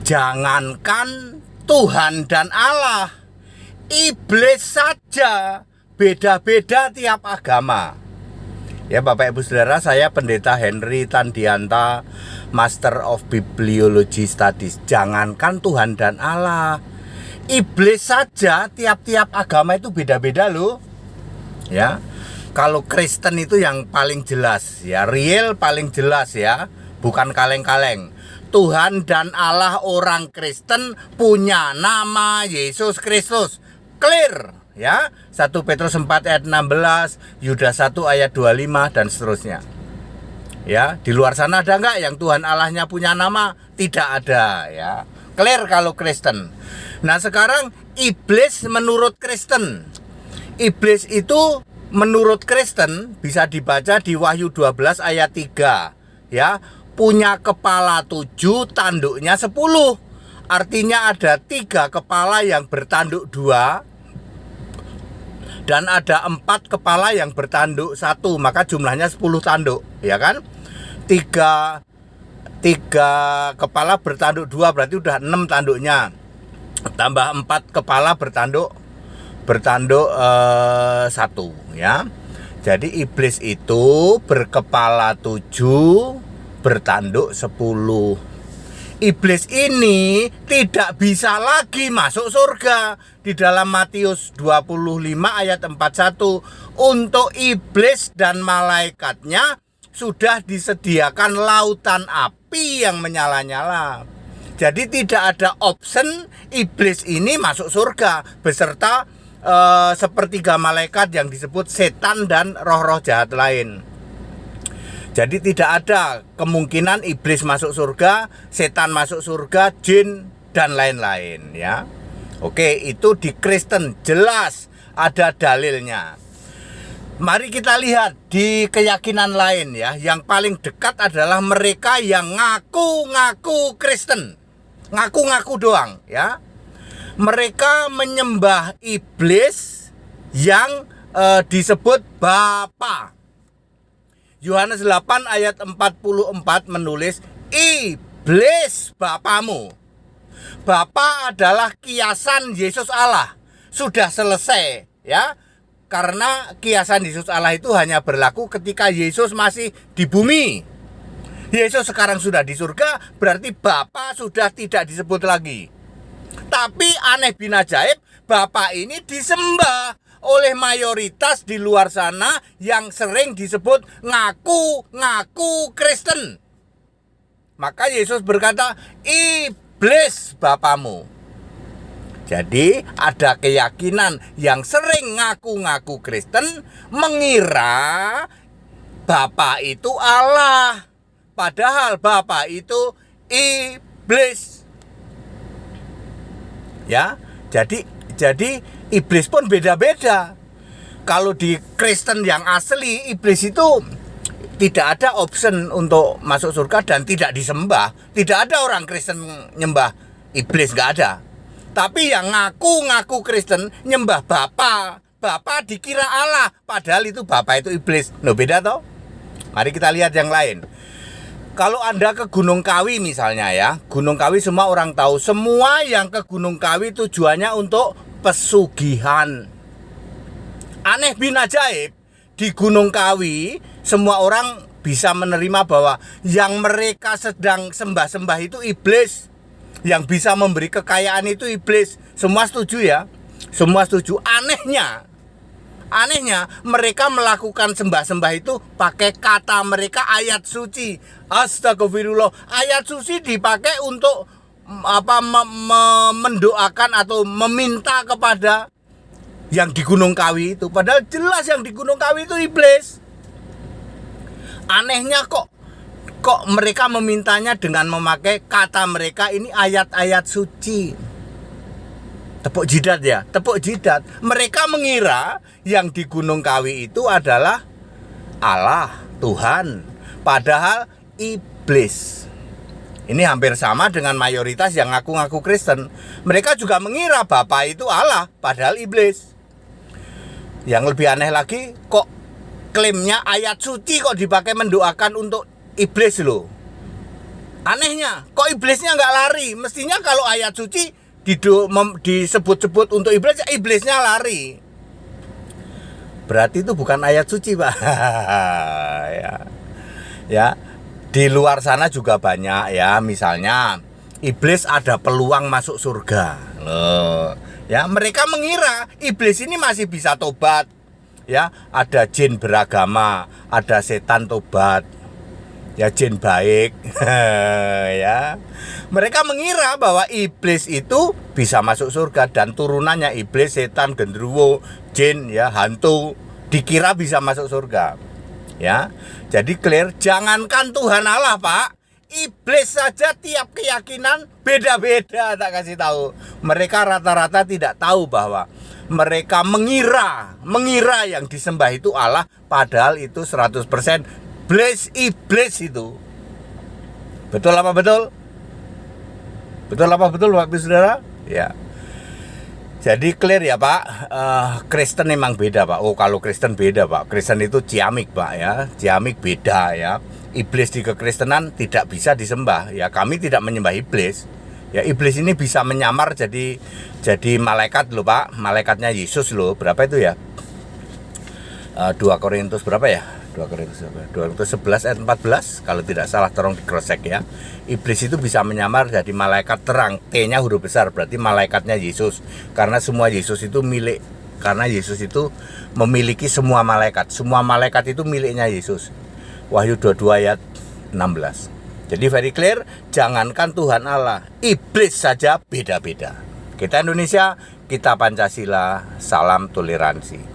Jangankan Tuhan dan Allah, iblis saja beda-beda tiap agama. Ya Bapak Ibu Saudara, saya Pendeta Henry Tandianta, Master of Bibliology Studies. Jangankan Tuhan dan Allah, iblis saja tiap-tiap agama itu beda-beda loh. Ya, kalau Kristen itu yang paling jelas, ya real paling jelas ya, bukan kaleng-kaleng. Tuhan dan Allah orang Kristen punya nama Yesus Kristus. Clear ya. 1 Petrus 4 ayat 16, Yudas 1 ayat 25 dan seterusnya. Ya, di luar sana ada enggak yang Tuhan Allahnya punya nama? Tidak ada ya. Clear kalau Kristen. Nah, sekarang iblis menurut Kristen. Iblis itu menurut Kristen bisa dibaca di Wahyu 12 ayat 3 ya. Punya kepala 7, tanduknya 10. Artinya ada 3 kepala yang bertanduk 2 dan ada 4 kepala yang bertanduk 1. Maka jumlahnya 10 tanduk, ya kan? 3 kepala bertanduk 2 berarti udah 6 tanduknya. Tambah 4 kepala bertanduk 1 ya. Jadi iblis itu berkepala 7, bertanduk 10. Iblis ini tidak bisa lagi masuk surga. Di dalam Matius 25 ayat 41, untuk iblis dan malaikatnya sudah disediakan lautan api yang menyala-nyala. Jadi tidak ada option iblis ini masuk surga beserta sepertiga malaikat yang disebut setan dan roh-roh jahat lain. Jadi tidak ada kemungkinan iblis masuk surga, setan masuk surga, jin dan lain-lain ya. Oke, itu di Kristen jelas ada dalilnya. Mari kita lihat di keyakinan lain ya. Yang paling dekat adalah mereka yang ngaku-ngaku Kristen. Ngaku-ngaku doang ya. Mereka menyembah iblis yang disebut Bapa. Yohanes 8 ayat 44 menulis, iblis bapamu. Bapa adalah kiasan Yesus Allah. Sudah selesai ya. Karena kiasan Yesus Allah itu hanya berlaku ketika Yesus masih di bumi. Yesus sekarang sudah di surga, berarti Bapa sudah tidak disebut lagi. Tapi aneh bin ajaib, Bapa ini disembah oleh mayoritas di luar sana yang sering disebut ngaku-ngaku Kristen. Maka Yesus berkata, iblis bapamu. Jadi ada keyakinan yang sering ngaku-ngaku Kristen mengira Bapa itu Allah. Padahal Bapa itu iblis. Ya, jadi iblis pun beda-beda. Kalau di Kristen yang asli, iblis itu tidak ada option untuk masuk surga dan tidak disembah. Tidak ada orang Kristen nyembah iblis, nggak ada. Tapi yang ngaku-ngaku Kristen nyembah Bapa. Bapa dikira Allah, padahal itu Bapa itu iblis. Loh, beda toh? Mari kita lihat yang lain. Kalau Anda ke Gunung Kawi misalnya ya, Gunung Kawi semua orang tahu. Semua yang ke Gunung Kawi tujuannya untuk pesugihan. Aneh bin ajaib, di Gunung Kawi semua orang bisa menerima bahwa yang mereka sedang sembah-sembah itu iblis. Yang bisa memberi kekayaan itu iblis. Semua setuju ya? Semua setuju. Anehnya mereka melakukan sembah-sembah itu pakai kata mereka ayat suci. Astagfirullah. Ayat suci dipakai untuk mendoakan atau meminta kepada yang di Gunung Kawi itu. Padahal jelas yang di Gunung Kawi itu iblis. Anehnya kok mereka memintanya dengan memakai kata mereka ini ayat-ayat suci. Tepuk jidat ya, tepuk jidat. Mereka mengira yang di Gunung Kawi itu adalah Allah, Tuhan. Padahal iblis. Ini hampir sama dengan mayoritas yang ngaku-ngaku Kristen. Mereka juga mengira Bapa itu Allah, padahal iblis. Yang lebih aneh lagi, kok klaimnya ayat suci kok dipakai mendoakan untuk iblis loh. Anehnya, kok iblisnya nggak lari? Mestinya kalau ayat suci disebut-sebut untuk iblis, ya iblisnya lari. Berarti itu bukan ayat suci, Pak. Ya. Ya. Di luar sana juga banyak ya, misalnya iblis ada peluang masuk surga. Loh, ya mereka mengira iblis ini masih bisa tobat. Ya, ada jin beragama, ada setan tobat. Ya jin baik. Ya. Mereka mengira bahwa iblis itu bisa masuk surga dan turunannya iblis, setan, genderuwo, jin, ya hantu dikira bisa masuk surga. Ya. Jadi clear, jangankan Tuhan Allah, Pak. Iblis saja tiap keyakinan beda-beda, tak kasih tahu. Mereka rata-rata tidak tahu bahwa mereka mengira yang disembah itu Allah, padahal itu 100% iblis itu. Betul apa betul? Betul apa betul, Bapak Saudara? Ya. Jadi clear ya, Pak. Kristen memang beda, Pak. Oh, kalau Kristen beda, Pak. Kristen itu ciamik, Pak, ya. Ciamik beda, ya. Iblis di kekristenan tidak bisa disembah. Ya, kami tidak menyembah iblis. Ya, iblis ini bisa menyamar jadi malaikat loh, Pak. Malaikatnya Yesus loh. Berapa itu ya? 2 Korintus berapa ya? 2 Korintus 11 ayat 14 kalau tidak salah, tolong di cross check ya. Iblis itu bisa menyamar jadi malaikat terang, T-nya huruf besar, berarti malaikatnya Yesus. Karena semua Yesus itu milik, karena Yesus itu memiliki semua malaikat. Semua malaikat itu miliknya Yesus. Wahyu 22 ayat 16. Jadi very clear, jangankan Tuhan Allah, iblis saja beda-beda. Kita Indonesia, kita Pancasila, salam toleransi.